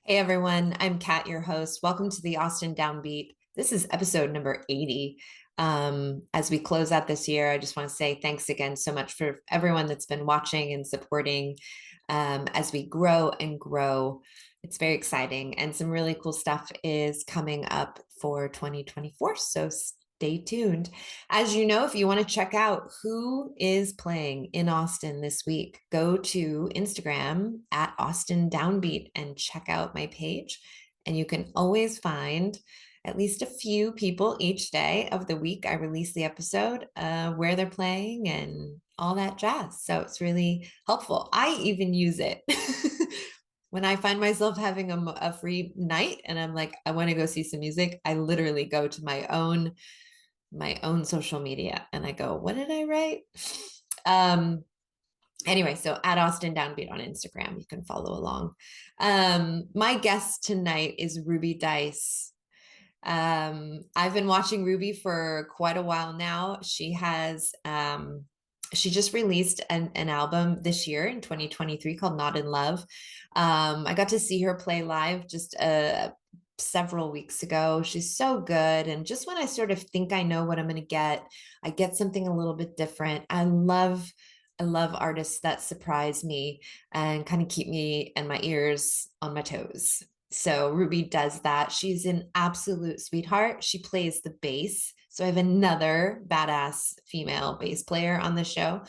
Hey everyone, I'm Kat, your host. Welcome to the Austin Downbeat. This is episode number 80. As we close out this year, I just want to say thanks again so much for everyone that's been watching and supporting as we grow and grow. It's very exciting, and some really cool stuff is coming up for 2024. So stay tuned. As you know, if you want to check out who is playing in Austin this week, go to Instagram at Austin Downbeat and check out my page. And you can always find at least a few people each day of the week I release the episode, where they're playing and all that jazz. So it's really helpful. I even use it when I find myself having a free night and I'm like, I want to go see some music. I literally go to my own social media and I go, what did I write? Um, anyway, so at Austin Downbeat on Instagram, you can follow along. My guest tonight is Ruby Dice. I've been watching Ruby for quite a while now. She just released an album this year in 2023 called Not in Love. I got to see her play live just several weeks ago. She's so good. And just when I sort of think I know what I'm going to get, I get something a little bit different. I love artists that surprise me and kind of keep me and my ears on my toes. So Ruby does that. She's an absolute sweetheart. She plays the bass. So I have another badass female bass player on the show.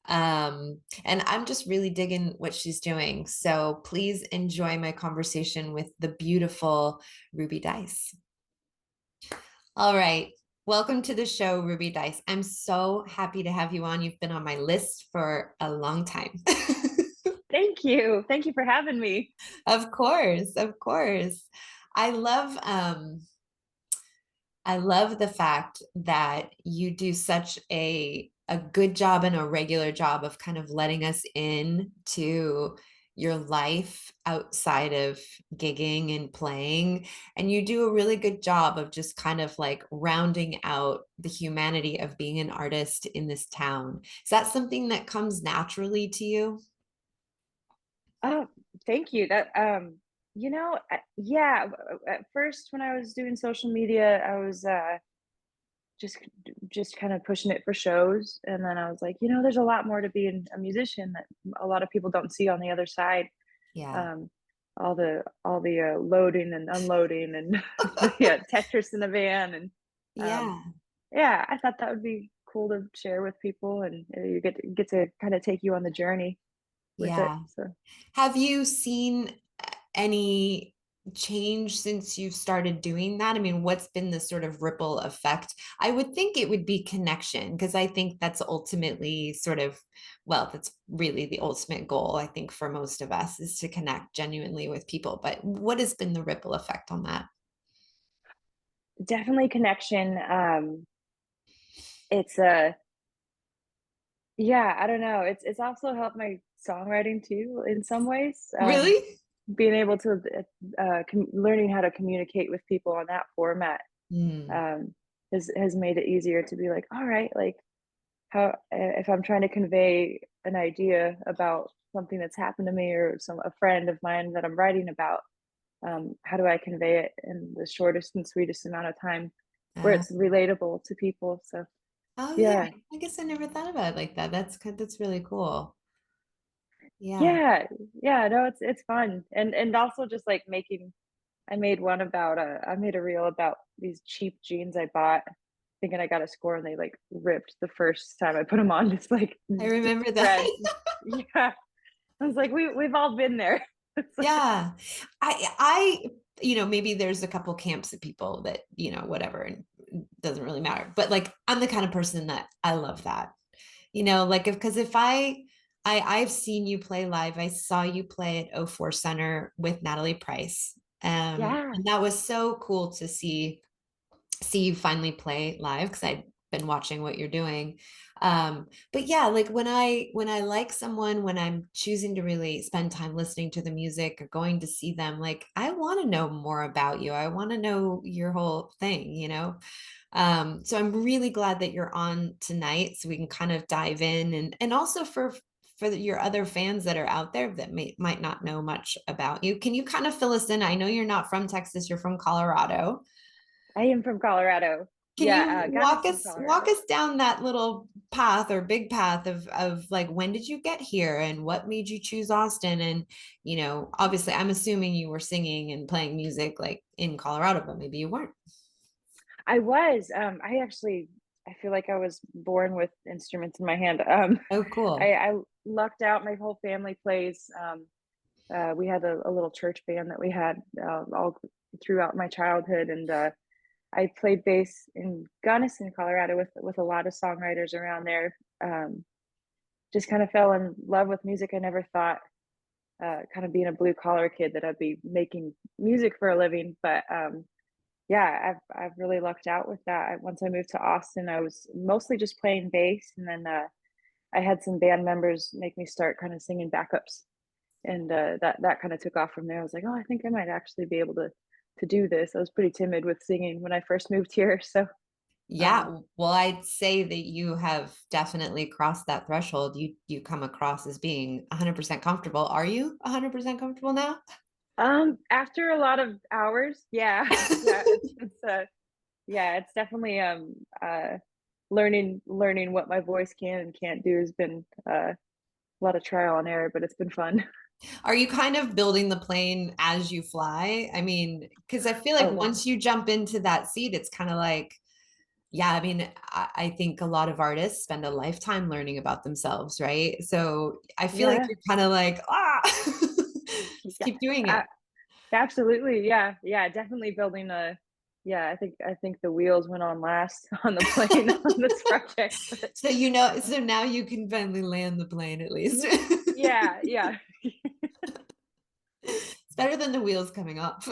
And I'm just really digging what she's doing. So please enjoy my conversation with the beautiful Ruby Dice. All right. Welcome to the show, Ruby Dice. I'm so happy to have you on. You've been on my list for a long time. Thank you. Thank you for having me. Of course, of course. I love I love the fact that you do such a good job and a regular job of kind of letting us in to your life outside of gigging and playing. And you do a really good job of just kind of like rounding out the humanity of being an artist in this town. Is that something that comes naturally to you? Oh, thank you. Yeah, at first when I was doing social media, I was just just kind of pushing it for shows, and then I was like, there's a lot more to being a musician that a lot of people don't see on the other side. Yeah. Um, all the loading and unloading and the Tetris in the van, and um, Yeah. yeah, I thought that would be cool to share with people, and you get to kind of take you on the journey with it. Yeah. So. Have you seen any change since you've started doing that? I mean, what's been the sort of ripple effect? I would think it would be connection because I think that's ultimately sort of, well, that's really the ultimate goal, I think, for most of us is to connect genuinely with people. But what has been the ripple effect on that? Definitely connection. It's a Yeah, I don't know. It's also helped my songwriting too in some ways. Really? Being able to learning how to communicate with people on that format Hmm. um, has made it easier to be like, all right, like how if I'm trying to convey an idea about something that's happened to me or a friend of mine that I'm writing about, how do I convey it in the shortest and sweetest amount of time where Uh, it's relatable to people? So oh yeah, yeah. I guess I never thought about it like that. That's really cool. Yeah. Yeah, yeah, no, it's fun. And also just like I made one about I made a reel about these cheap jeans I bought thinking I got a score and they like ripped the first time I put them on. It's like I remember threads. that. Yeah. I was like, we've all been there. It's like, Yeah. I maybe there's a couple camps of people that, whatever, and it doesn't really matter. But like I'm the kind of person that I love that. Like if I've seen you play live. I saw you play at O4 Center with Natalie Price. yeah. And that was so cool to see you finally play live because I'd been watching what you're doing. But yeah, like when I like someone, when I'm choosing to really spend time listening to the music or going to see them, like I want to know more about you. I want to know your whole thing. So I'm really glad that you're on tonight so we can kind of dive in and also for for your other fans that are out there that might not know much about you, can you kind of fill us in? I know you're not from Texas, you're from Colorado. I am from Colorado. Can you Yeah, Gunnison, walk Colorado. us down that little path or big path of like when did you get here and what made you choose Austin? And obviously I'm assuming you were singing and playing music like in Colorado, but maybe you weren't. I was. I actually, I feel like I was born with instruments in my hand. Oh, cool. I lucked out. My whole family plays. We had a little church band that we had all throughout my childhood, and I played bass in Gunnison, Colorado, with a lot of songwriters around there. Just kind of fell in love with music. I never thought, kind of being a blue collar kid, that I'd be making music for a living, but yeah, I've really lucked out with that. Once I moved to Austin, I was mostly just playing bass, and then I had some band members make me start kind of singing backups, and that kind of took off from there. I was like, oh, I think I might actually be able to do this. I was pretty timid with singing when I first moved here, so um, Yeah, well, I'd say that you have definitely crossed that threshold. You come across as being 100% comfortable. Are you 100% comfortable now? after a lot of hours, yeah, yeah, yeah, it's definitely learning what my voice can and can't do has been a lot of trial and error, but it's been fun. Are you kind of building the plane as you fly? I mean, because I feel like Oh yeah, once you jump into that seat, it's kind of like, yeah, I mean, I think a lot of artists spend a lifetime learning about themselves, right? So I feel like yeah, you're kind of like, just yeah, keep doing uh, it. absolutely, yeah, yeah, definitely building a. Yeah, I think the wheels went on last on the plane on this project, but So so now you can finally land the plane at least. yeah, yeah, It's better than the wheels coming off.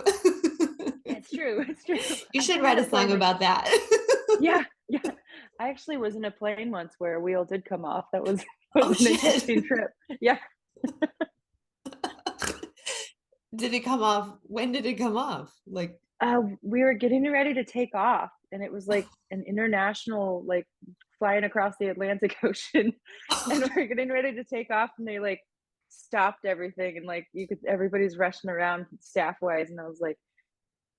it's true, it's true. You I've should been in write a a song plane where, about that. yeah, yeah, I actually was in a plane once where a wheel did come off. That was was Oh an shit. interesting trip. Yeah, Did it come off? When did it come off? Like, we were getting ready to take off, and it was like an international, like flying across the Atlantic Ocean, and we're getting ready to take off, and they like stopped everything, and like you could, everybody's rushing around staff wise, and I was like,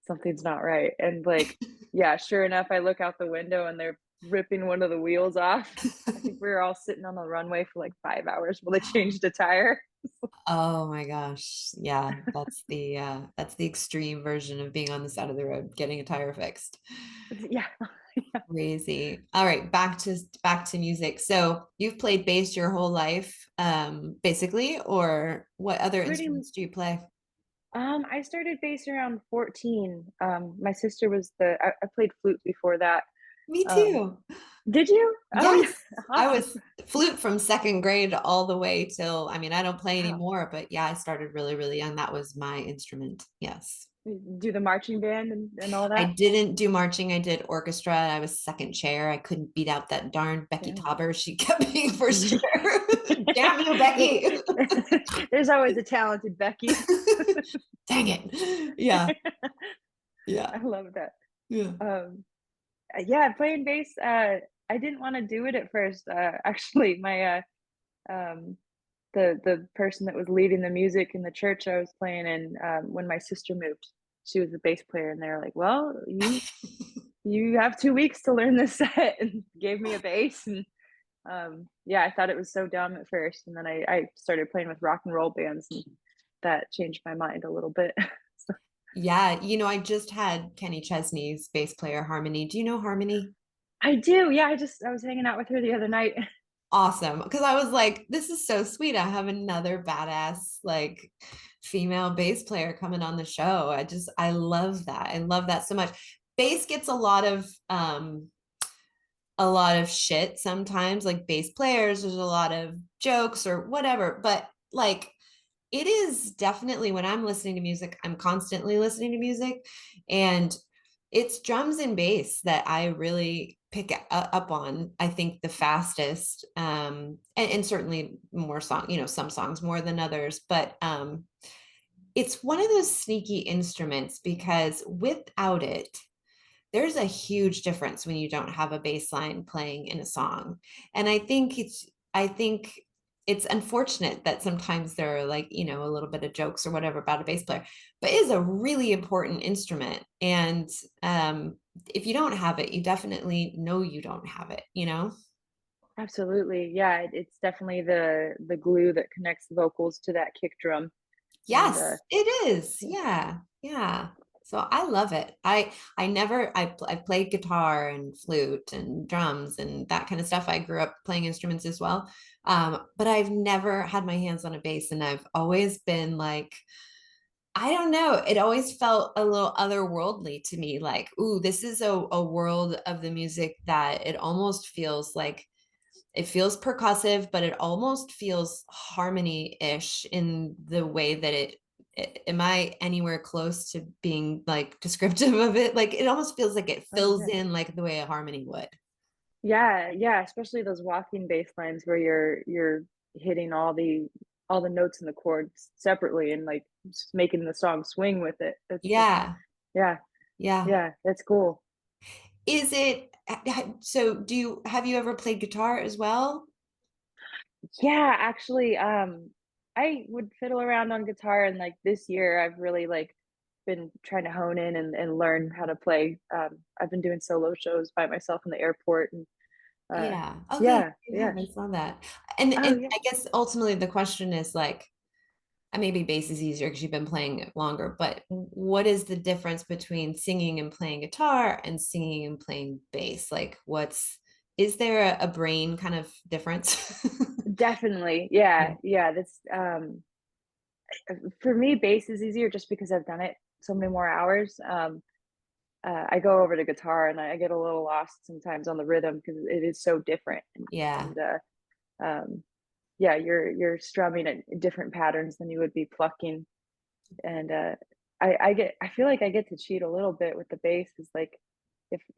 something's not right, and like, yeah, sure enough, I look out the window, and they're ripping one of the wheels off. I think we were all sitting on the runway for like 5 hours while they changed a tire. oh my gosh. Yeah, that's the extreme version of being on the side of the road, getting a tire fixed. Yeah, Crazy. All right, back to music. So you've played bass your whole life, basically, or what other pretty. instruments do you play? I started bass around 14. My sister was I played flute before that. Me Um, too. did you? Oh yeah, Yes, I awesome. was flute from second grade all the way till, I mean, I don't play Wow. anymore, but yeah, I started really, really young. That was my instrument. Yes. Do the marching band and all I that? didn't do marching. I did orchestra. I was second chair. I couldn't beat out that darn Becky Dang. Tauber. She kept being first chair. Damn you, Becky. There's always a talented Becky. Dang it. Yeah. Yeah. I love that. Yeah. Um, yeah, playing bass. I didn't want to do it at first. Actually, my um, the person that was leading the music in the church I was playing in, when my sister moved, she was the bass player, and they're like, "Well, you have 2 weeks to learn this set," and gave me a bass. And yeah, I thought it was so dumb at first, and then I started playing with rock and roll bands, and that changed my mind a little bit. So, Yeah. I just had Kenny Chesney's bass player, Harmony. Do you know Harmony? I do, yeah. I was hanging out with her the other night. Awesome. Because I was like, this is so sweet. I have another badass, like, female bass player coming on the show. I love that. I love that so much. Bass gets a lot of shit sometimes, like bass players, there's a lot of jokes or whatever, but like it is definitely when I'm listening to music, I'm constantly listening to music, and it's drums and bass that I really pick up on, I think the fastest, and certainly more some songs more than others, but it's one of those sneaky instruments because without it there's a huge difference when you don't have a bass line playing in a song. And I think it's unfortunate that sometimes there are like, a little bit of jokes or whatever about a bass player, but it is a really important instrument. And if you don't have it, you definitely know you don't have it. Absolutely. Yeah, it's definitely the glue that connects the vocals to that kick drum. And Yes, it is. Yeah. Yeah. So I love it. I've played guitar and flute and drums and that kind of stuff. I grew up playing instruments as well. But I've never had my hands on a bass, and I've always been like, I don't know. It always felt a little otherworldly to me. Like, ooh, this is a world of the music that it almost feels like it feels percussive, but it almost feels harmony-ish in the way that am I anywhere close to being like descriptive of it? Like it almost feels like it oh fills yeah. in like the way a harmony would. Yeah, yeah, especially those walking bass lines where you're hitting all the notes in the chords separately and like just making the song swing with it. It's Yeah. yeah, Yeah. yeah, that's cool. Is it so have you ever played guitar as well? Yeah, actually, I would fiddle around on guitar, and like this year, I've really like been trying to hone in and learn how to play. I've been doing solo shows by myself in the airport, and uh, Yeah. Okay. yeah, You yeah. have. I saw that. And Oh and yeah. I guess ultimately the question is like, maybe bass is easier because you've been playing it longer, but what is the difference between singing and playing guitar and singing and playing bass? Like, is there a brain kind of difference? Definitely. Yeah, Yeah. yeah. That's for me, bass is easier just because I've done it so many more hours. I go over to guitar and I get a little lost sometimes on the rhythm because it is so different. Yeah. And um, yeah, you're strumming at different patterns than you would be plucking. And I feel like I get to cheat a little bit with the bass. Is like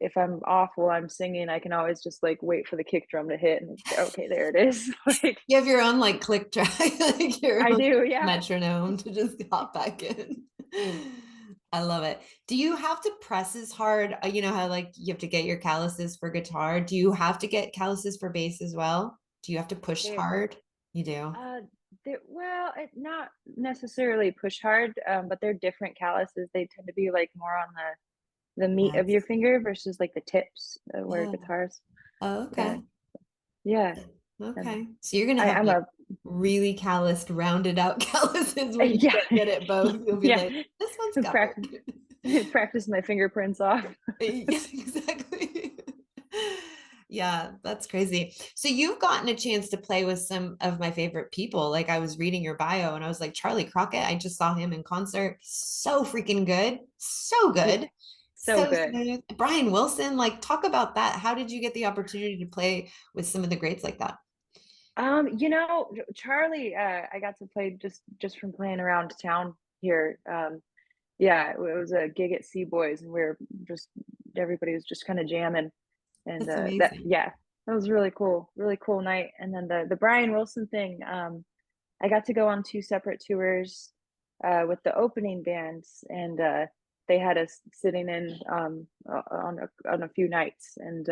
if I'm off while I'm singing, I can always just like wait for the kick drum to hit and okay, there it is. Like You have your own like click track, like your I own do, yeah. metronome to just hop back in. I love it. Do you have to press as hard? You know how like you have to get your calluses for guitar. Do you have to get calluses for bass as well? Do you have to push They hard? You do. uh well, not necessarily push hard, but they're different calluses. They tend to be like more on the meat of your Yes. finger versus like the tips where Oh, guitars. oh, Yeah, okay. yeah. Um, Okay. So you're gonna have I'm like a really calloused, rounded out calluses when you yeah, get good at both. You'll be yeah. like, this one's covered. Practice practice my fingerprints off. Yeah, exactly. Yeah, that's crazy. So you've gotten a chance to play with some of my favorite people. Like I was reading your bio and I was like, Charlie Crockett, I just saw him in concert. So freaking good. So Yeah, good. so So good. smooth. Brian Wilson, like talk about that. How did you get the opportunity to play with some of the greats like that? Charlie, I got to play just from playing around town here. Yeah, it was a gig at Sea Boys, and we were just everybody was just kind of jamming, and That's that amazing. yeah, that was really cool night. And then the Brian Wilson thing, I got to go on two separate tours with the opening bands, and they had us sitting in on a few nights and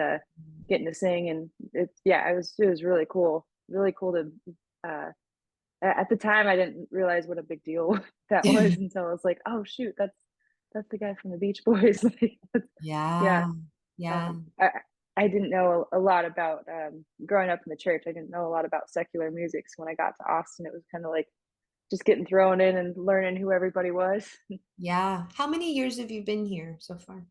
getting to sing, and it was really cool to. Uh, at the time, I didn't realize what a big deal that was until I was like, oh shoot, that's the guy from the Beach Boys. Like, yeah, Yeah. Yeah. um, I I didn't know a lot about growing up in the church. I didn't know a lot about secular music. So when I got to Austin, it was kind of like just getting thrown in and learning who everybody was. Yeah. How many years have you been here so far?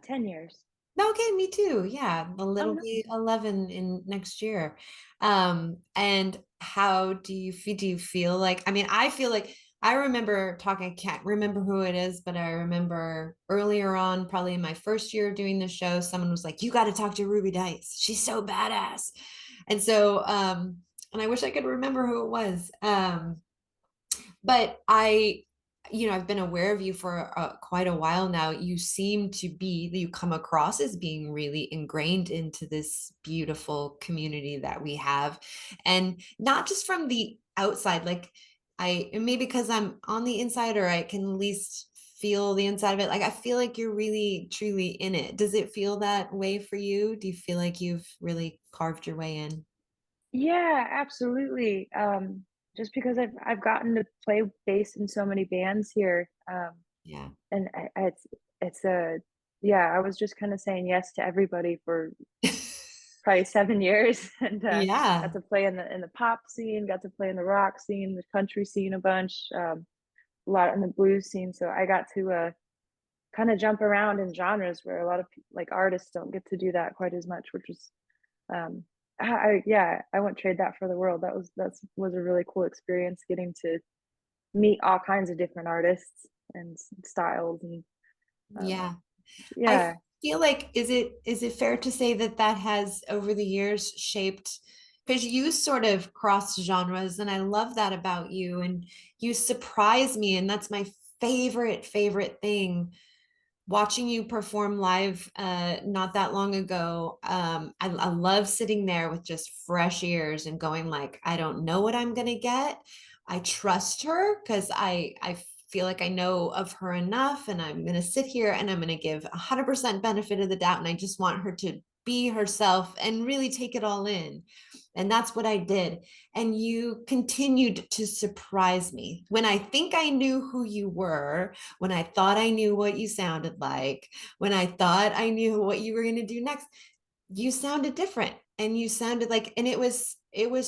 10 years. Okay, me too. Yeah, a Oh little no. be 11 in next year. And how do you feel like, I feel like I remember talking, I can't remember who it is, but I remember earlier on, probably in my first year of doing the show, someone was like, you got to talk to Ruby Dice. She's so badass. And so, and I wish I could remember who it was. But I've been aware of you for quite a while now. You seem to be, you come across as being really ingrained into this beautiful community that we have. And not just from the outside, like maybe because I'm on the inside or I can at least feel the inside of it. Like I feel like you're really truly in it. Does it feel that way for you? Do you feel like you've really carved your way in? Yeah, absolutely. Just because I've gotten to play bass in so many bands here, Yeah. and it's a yeah. I was just kind of saying yes to everybody for probably 7 years, and got Yeah. to play in the pop scene, got to play in the rock scene, the country scene a bunch, a lot in the blues scene. So I got to kind of jump around in genres where a lot of like artists don't get to do that quite as much, which is um yeah, I wouldn't trade that for the world. That was a really cool experience getting to meet all kinds of different artists and styles and um Yeah. I yeah. feel like is it fair to say that that has over the years shaped because you sort of cross genres and I love that about you and you surprise me and that's my favorite thing watching you perform live not that long ago. I love sitting there with just fresh ears and going like I don't know what I'm gonna get. I trust her because I feel like I know of her enough and I'm gonna sit here and I'm gonna give 100% benefit of the doubt and I just want her to be herself and really take it all in. And that's what I did. And you continued to surprise me. When I think I knew who you were, when I thought I knew what you sounded like, when I thought I knew what you were going to do next, you sounded different and you sounded like, and it was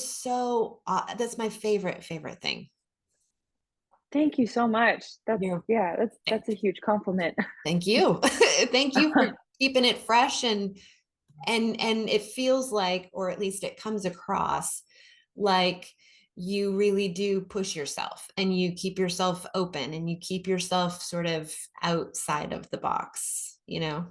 so, that's my favorite thing. Thank you so much. That's You're, yeah, that's a huge compliment. thank you. Thank you for keeping it fresh and it feels like or at least it comes across like you really do push yourself and you keep yourself open and you keep yourself sort of outside of the box, you know.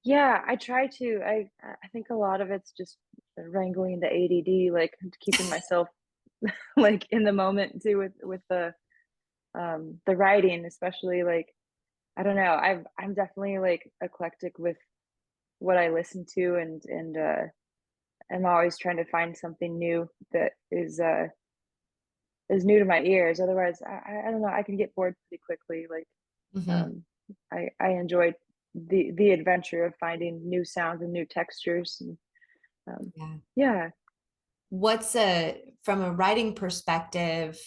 Yeah, I try to. I think a lot of it's just wrangling the ADD, like keeping myself like in the moment too with the writing, especially like I don't know. I'm definitely like eclectic with what I listen to and I'm always trying to find something new that is new to my ears. Otherwise, I don't know, I can get bored pretty quickly. Like Mhm. um I enjoy the adventure of finding new sounds and new textures and Yeah. yeah. What's a from a writing perspective,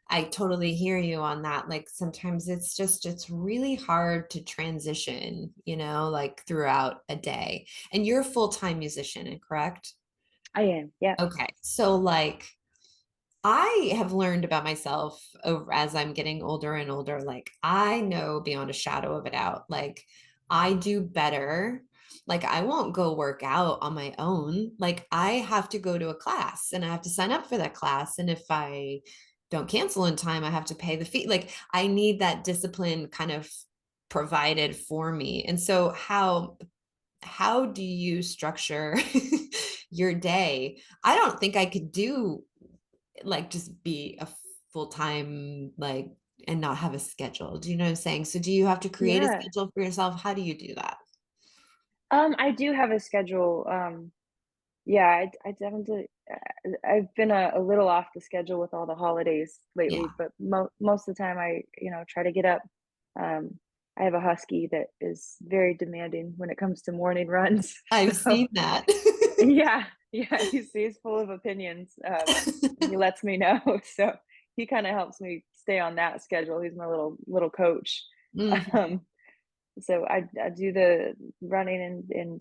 I totally hear you on that. Like sometimes it's really hard to transition, like throughout a day. And you're a full-time musician, correct? I am. Yeah. Okay. So like I have learned about myself over as I'm getting older and older. Like, I know beyond a shadow of a doubt, like, I do better. Like, I won't go work out on my own. Like, I have to go to a class and I have to sign up for that class. And if I don't cancel in time, I have to pay the fee. Like, I need that discipline kind of provided for me. And so, how do you structure your day? I don't think I could do like just be a full-time like and not have a schedule. Do you know what I'm saying? So do you have to create a Yeah. schedule for yourself? How do you do that? I do have a schedule. Yeah, I definitely I've been a little off the schedule with all the holidays Yeah, lately, but most of the time I, try to get up. Um, I have a husky that is very demanding when it comes to morning runs. I've So seen that. yeah, yeah, he's full of opinions. And he lets me know. So he kind of helps me stay on that schedule. He's my little coach. Mhm. Um, so I do the running and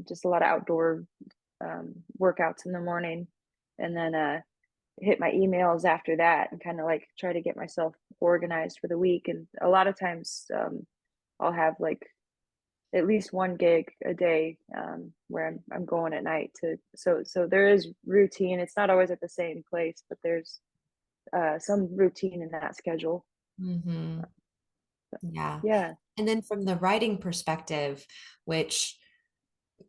just a lot of outdoor workouts in the morning, and then hit my emails after that, and kind of like try to get myself organized for the week. And a lot of times, I'll have like at least one gig a day where I'm going at night to. So there is routine. It's not always at the same place, but there's some routine in that schedule. Mhm. Yeah. Yeah, And then from the writing perspective, which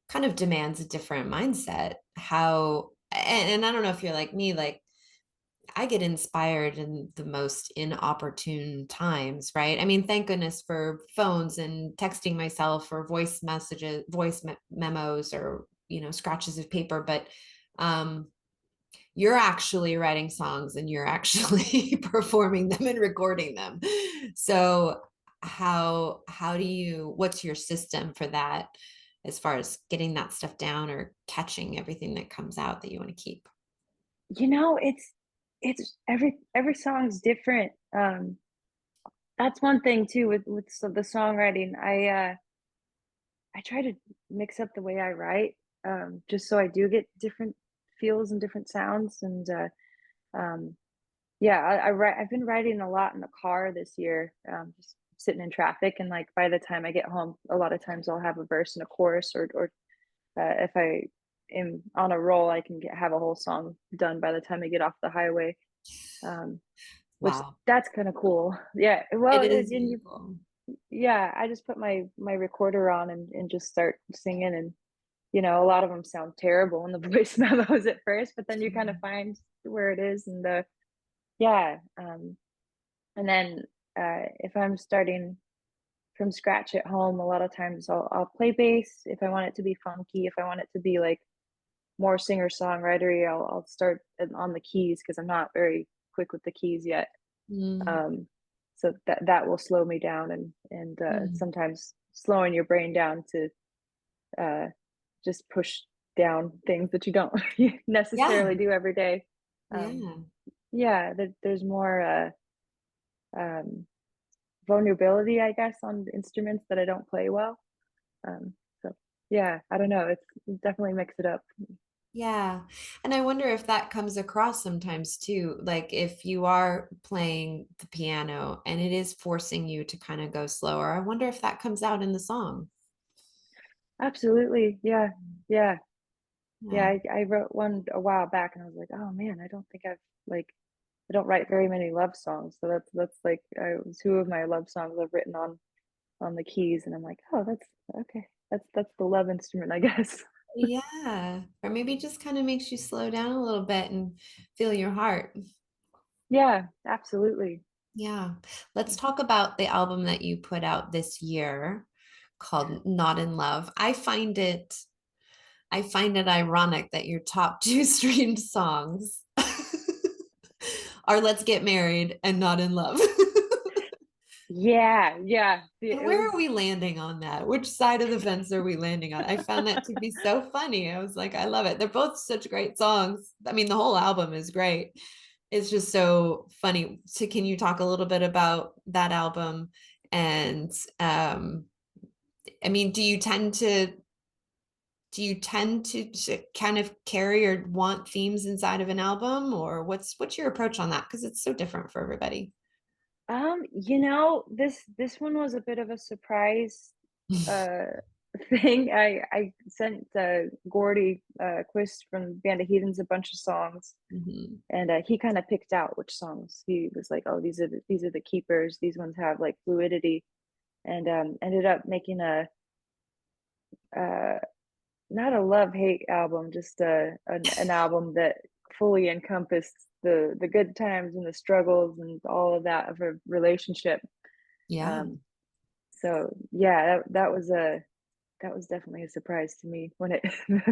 kind of demands a different mindset, how and I don't know if you're like me, like I get inspired in the most inopportune times, right? I mean, thank goodness for phones and texting myself or voice messages, memos or, scratches of paper, but um you're actually writing songs and you're actually performing them and recording them. So how do you what's your system for that as far as getting that stuff down or catching everything that comes out that you want to keep? It's every song's different. That's one thing too with the songwriting. I try to mix up the way I write, just so I do get different feels and different sounds. And um, yeah, I've been writing a lot in the car this year, just sitting in traffic, and like by the time I get home, a lot of times I'll have a verse and a chorus, or if I am on a roll, I can have a whole song done by the time I get off the highway. Um, which Wow. that's kind of cool. Yeah. Well, It is and really you, cool. yeah, I just put my recorder on and just start singing, and a lot of them sound terrible in the voice memos at first, but then you kind of find where it is, and yeah. And then if I'm starting from scratch at home, a lot of times I'll play bass if I want it to be funky. If I want it to be like more singer songwritery, I'll start on the keys because I'm not very quick with the keys yet. Mm, Um, so that will slow me down, and mm. sometimes slowing your brain down to uh, just push down things that you don't Yeah, necessarily do every day. Um, yeah, yeah, there's more um, vulnerability, I guess, on instruments that I don't play well. So yeah, I don't know. It's definitely mix it up. yeah. And I wonder if that comes across sometimes too. Like if you are playing the piano and it is forcing you to kind of go slower, I wonder if that comes out in the song. Absolutely, yeah, yeah, yeah. Yeah. I wrote one a while back, and I was like, oh man, I don't think I've like I don't write very many love songs, so that's like two of my love songs I've written on the keys, and I'm like, oh, that's okay. That's the love instrument, I guess. Yeah. Or maybe just kind of makes you slow down a little bit and feel your heart. Yeah, absolutely. Yeah. Let's talk about the album that you put out this year called Not in Love. I find it ironic that your top two streamed songs are Let's Get Married and Not in Love. Yeah, yeah. And It where was are we landing on that? Which side of the fence are we landing on? I found that to be so funny. I was like, I love it. They're both such great songs. I mean, the whole album is great. It's just so funny. So can you talk a little bit about that album? And I mean, do you tend to kind of carry or want themes inside of an album, or what's your approach on that? Because it's so different for everybody. this one was a bit of a surprise uh thing. I sent Gordy Quist from Band of Heathens a bunch of songs, Mhm. and he kind of picked out which songs he was like, oh, these are the keepers. These ones have like fluidity, and ended up making a uh not a love hate album, just an album that fully encompassed the good times and the struggles and all of that of a relationship. Yeah. Um, so yeah, that was definitely a surprise to me when it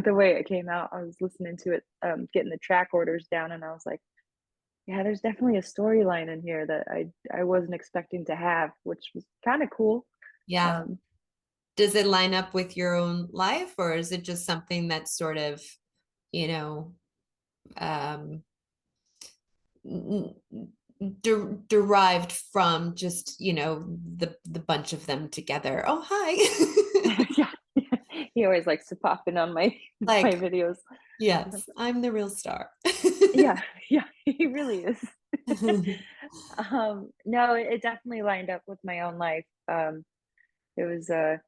the way it came out. I was listening to it, getting the track orders down, and I was like, yeah, there's definitely a storyline in here that I wasn't expecting to have, which was kind of cool. Yeah. Um, Does it line up with your own life, or is it just something that's sort of, you know, um, derived from just, the bunch of them together? Oh, hi. yeah, he always likes to pop in on my my Like, videos. yes, I'm the real star. Yeah, yeah, he really is. No, it definitely lined up with my own life. It was a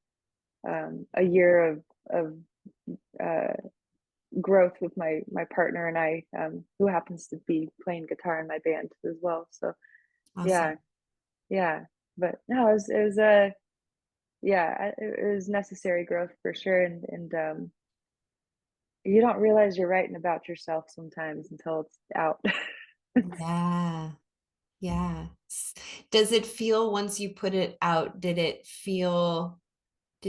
year of uh, growth with my partner and I, who happens to be playing guitar in my band as well. So yeah, Awesome. yeah. But no, it was a yeah, it was necessary growth for sure, and you don't realize you're writing about yourself sometimes until it's out. Yeah. Yeah. Does it feel once you put it out, did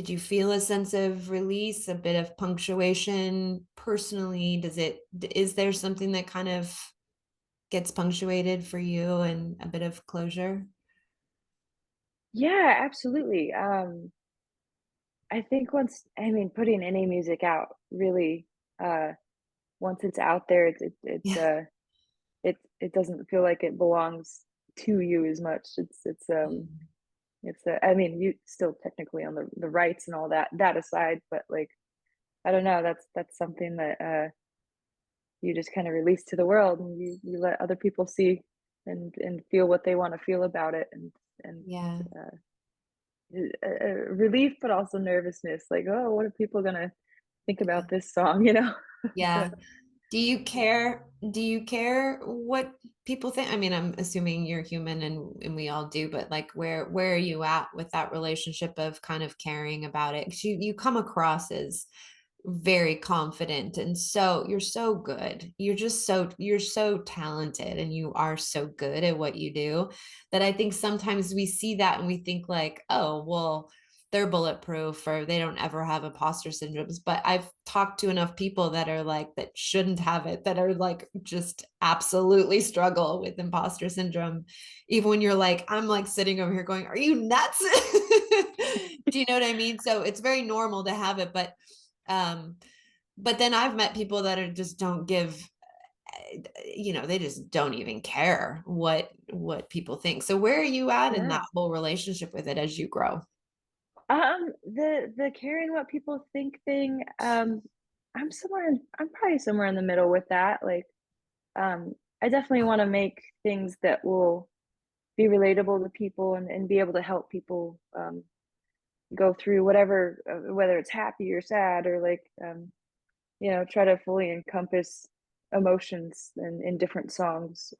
you feel a sense of release, a bit of punctuation personally? Is there something that kind of gets punctuated for you and a bit of closure? Yeah, absolutely. I think putting any music out really uh once it's out there, Yeah. it doesn't feel like it belongs to you as much. Mm. I mean, you still technically on the rights and all that aside, but like I don't know, that's something that you just kind of release to the world, and you let other people see and feel what they want to feel about it, and Yeah. uh, relief, but also nervousness. Like, oh, what are people gonna think about this song? You know? Yeah. But Do you care? Do you care what people think? I mean, I'm assuming you're human and we all do, but like where are you at with that relationship of kind of caring about it? 'Cause you come across as very confident and so you're so good. You're so talented and you are so good at what you do that I think sometimes we see that and we think like, oh, well, they're bulletproof or they don't ever have imposter syndromes. But I've talked to enough people that are like that shouldn't have it, that are like just absolutely struggle with imposter syndrome. Even when you're like, I'm like sitting over here going, are you nuts? Do you know what I mean? So it's very normal to have it, um, but then I've met people that are just don't give, they just don't even care what people think. So where are you at in that sure. whole relationship with it as you grow? The caring what people think thing, I'm probably somewhere in the middle with that. Like, I definitely want to make things that will be relatable to people and be able to help people go through whatever, whether it's happy or sad or like, try to fully encompass emotions in different songs.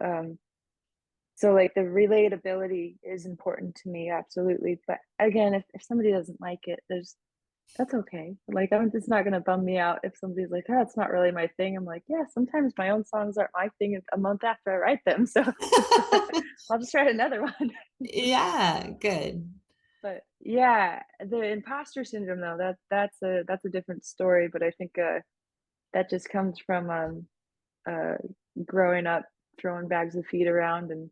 So like the relatability is important to me, absolutely. But again, if somebody doesn't like it, that's okay. Like it's not gonna bum me out if somebody's like, oh, it's not really my thing. I'm like, yeah, sometimes my own songs aren't my thing a month after I write them. So I'll just write another one. Yeah, good. But yeah, the imposter syndrome though, that's a different story. But I think that just comes from uh growing up throwing bags of feed around and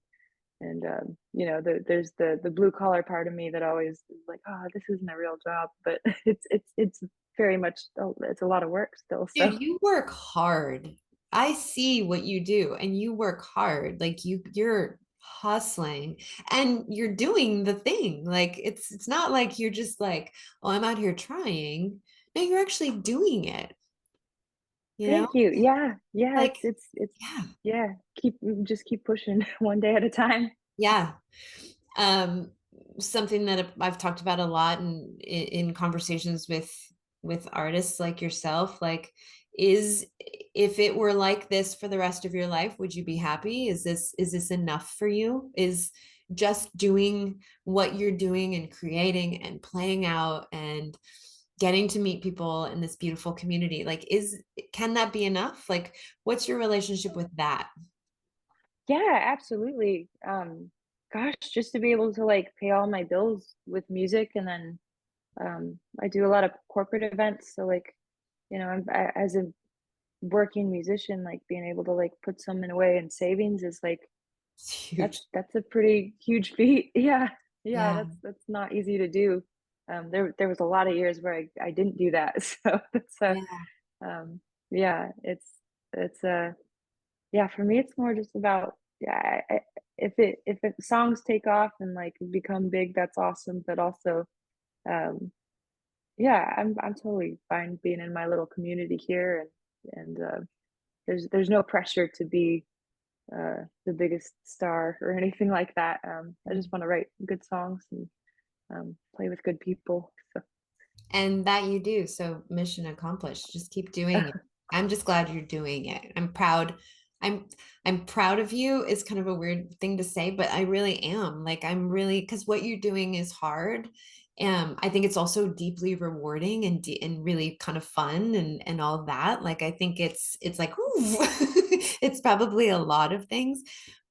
there's the blue collar part of me that always is like, oh, this isn't a real job, but it's very much, oh, it's a lot of work still. So Dude, you work hard. I see what you do and you work hard. Like you're hustling and you're doing the thing. Like it's not like you're just like, oh, I'm out here trying. No, you're actually doing it, you know? thank you. Yeah, yeah, Like, it's yeah, yeah, keep pushing one day at a time. yeah. Um, something that I've talked about a lot in conversations with artists like yourself, like is if it were like this for the rest of your life, would you be happy? Is this enough for you? Is just doing what you're doing and creating and playing out and getting to meet people in this beautiful community, like can that be enough? Like, what's your relationship with that? Yeah, absolutely. Gosh, just to be able to like pay all my bills with music, and then I do a lot of corporate events, so like, as a working musician, like being able to like put some in away in savings is like It's that's huge. that's a pretty huge feat. Yeah, yeah, Yeah, that's not easy to do. There was a lot of years where I didn't do that, so that's yeah. um yeah, it's yeah, for me it's more just about, yeah, if songs take off and like become big, that's awesome. But also, um yeah, I'm totally fine being in my little community here, and there's no pressure to be the biggest star or anything like that. I just want to write good songs and play with good people. So And that you do. So mission accomplished. Just keep doing it. I'm just glad you're doing it. I'm proud. I'm I'm proud of you is kind of a weird thing to say, but I really am. Like I'm really because what you're doing is hard. I think it's also deeply rewarding and really kind of fun and all that. Like I think it's like ooh, it's probably a lot of things,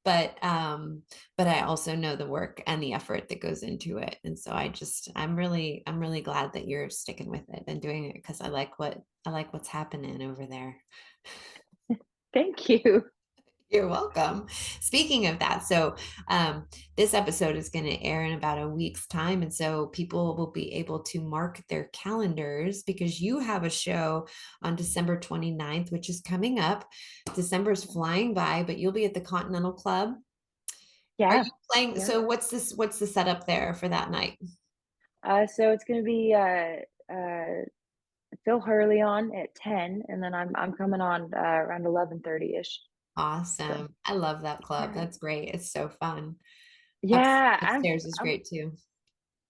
but but I also know the work and the effort that goes into it. And so I'm really glad that you're sticking with it and doing it because I like what's happening over there. thank you. You're welcome. Speaking of that, so this episode is going to air in about a week's time. And so people will be able to mark their calendars because you have a show on December 29th, which is coming up. December's flying by, but you'll be at the Continental Club. Are Yeah, you playing? yeah. So what's the setup there for that night? So it's gonna be Phil Hurley on at 10, and then I'm coming on around 11:30 ish. So Awesome. I love that club. yeah, That's great. It's so fun. yeah. Upstairs is I'm great too.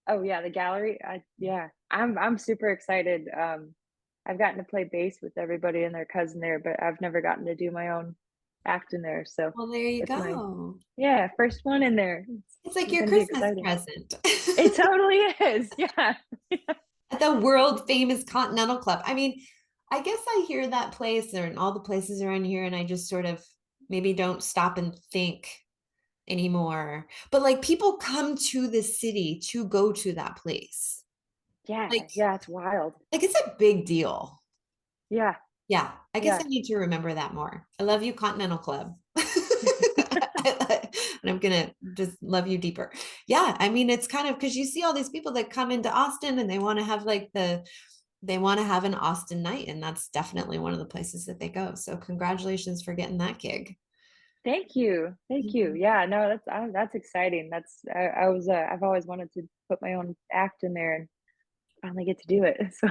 Oh yeah, the gallery. Yeah, I'm super excited. I've gotten to play bass with everybody and their cousin there, but I've never gotten to do my own act in there. So Well, there you it's my go. yeah first one in there. It's like It's your gonna be Christmas exciting. present. It totally is. Yeah. At the world famous Continental Club. I mean, I guess I hear that place or in all the places around here, and I just sort of maybe don't stop and think anymore. But like people come to the city to go to that place. Yeah, Like, yeah, it's wild. like it's a big deal. Yeah, Yeah, I guess I yeah. need to remember that more. I love you, Continental Club. And I'm gonna just love you deeper. Yeah, I mean, it's kind of because you see all these people that come into Austin and they want to have like they want to have an Austin night, and that's definitely one of the places that they go. So congratulations for getting that gig. Thank you, thank you. Mhm. Yeah, no, that's exciting. I've always wanted to put my own act in there and finally get to do it. So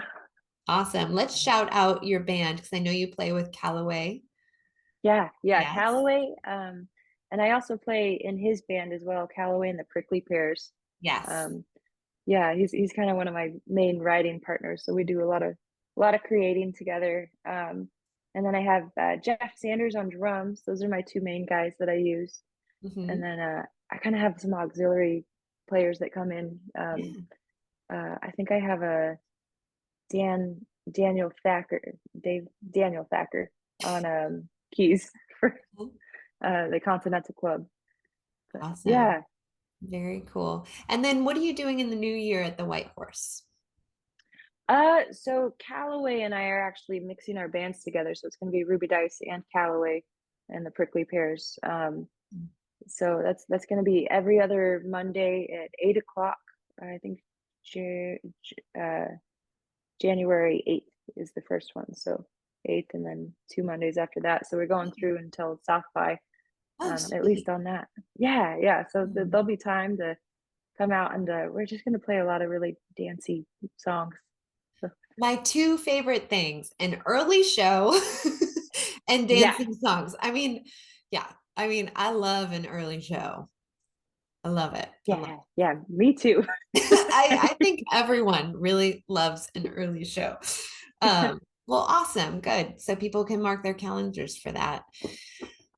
Awesome. Let's shout out your band because I know you play with Callaway. yeah, yeah, Yes. Callaway. And I also play in his band as well, Callaway and the Prickly Pears. Yes. Um, yeah, he's kind of one of my main writing partners, so we do a lot of creating together. And then I have Jeff Sanders on drums. Those are my two main guys that I use. And Hmm. then I kind of have some auxiliary players that come in. Yeah. I think I have a Daniel Thacker, Daniel Thacker on keys for the Continental Club. But Awesome. yeah, Very cool. And then what are you doing in the new year at the White Horse? so Callaway and I are actually mixing our bands together, so it's going to be Ruby Dice and Callaway and the Prickly Pears. So that's going to be every other Monday at 8 o'clock. I think Ja- January 8th is the first one. So 8th and then 2 Mondays after that. So we're going through until South by, Oh, at least sweet. on that. Yeah, yeah. So there'll Mm. be time to come out and we're just going to play a lot of really dancey songs. So, My two favorite things, an early show and yeah, dancing songs. I mean, yeah. I mean, I love an early show. I love it. I love yeah, yeah. Me too. it. I think everyone really loves an early show. Well, awesome. Good. So people can mark their calendars for that.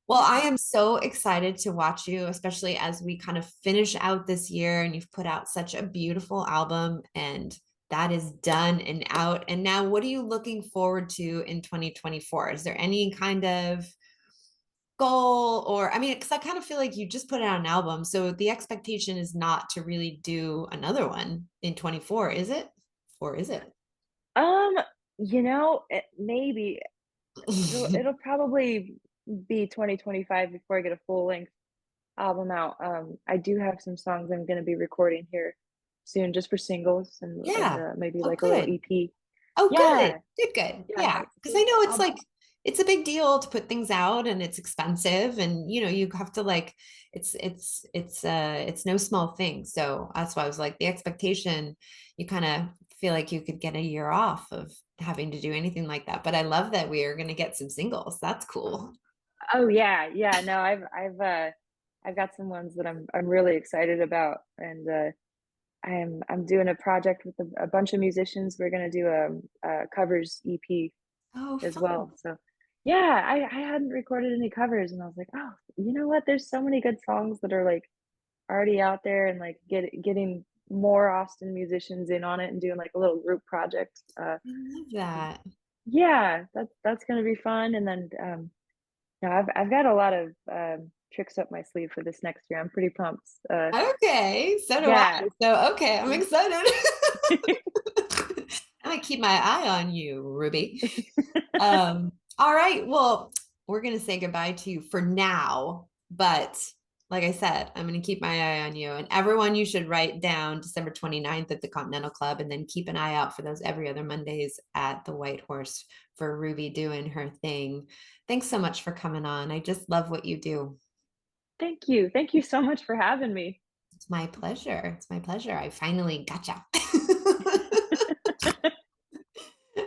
Well, I Yeah. am so excited to watch you, especially as we kind of finish out this year and you've put out such a beautiful album and that is done and out. And now, what are you looking forward to in 2024? Is there any kind of goal or, I mean, because I kind of feel like you just put out an album. So the expectation is not to really do another one in 24, is it? Or is it? Um, maybe it'll probably be 2025 before I get a full length album out. I do have some songs I'm going to be recording here soon, just for singles and Yeah. maybe Oh, like a little good. EP. Oh, good. Yeah, Good, good. yeah. Yeah. Because I So know it's I'll like it's a big deal to put things out and it's expensive and you have to like it's no small thing. So that's why I was like the expectation, you kind of feel like you could get a year off of having to do anything like that. But I love that we are gonna get some singles. That's cool. Oh yeah, yeah. No, I've got some ones that I'm really excited about, and I'm doing a project with a bunch of musicians. We're gonna do a covers EP Oh, as fun. well. So yeah, I hadn't recorded any covers, and I was like, oh, you know what? There's so many good songs that are like already out there, and like getting more Austin musicians in on it and doing like a little group project. I love that. Yeah, that's gonna be fun. And then no, I've got a lot of tricks up my sleeve for this next year. I'm pretty pumped. Okay, so do I. Yeah. So okay, I'm Yeah. excited. I'm gonna keep my eye on you, Ruby. All right. Well, we're going to say goodbye to you for now. But like I said, I'm going to keep my eye on you. And everyone, you should write down December 29th at the Continental Club, and then keep an eye out for those every other Mondays at the White Horse for Ruby doing her thing. Thanks so much for coming on. I just love what you do. Thank you. Thank you so much for having me. It's my pleasure. It's my pleasure. I finally gotcha.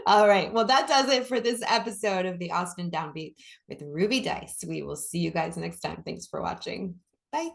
All right. Well, that does it for this episode of the Austin Downbeat with Ruby Dice. We will see you guys next time. Thanks for watching. Bye.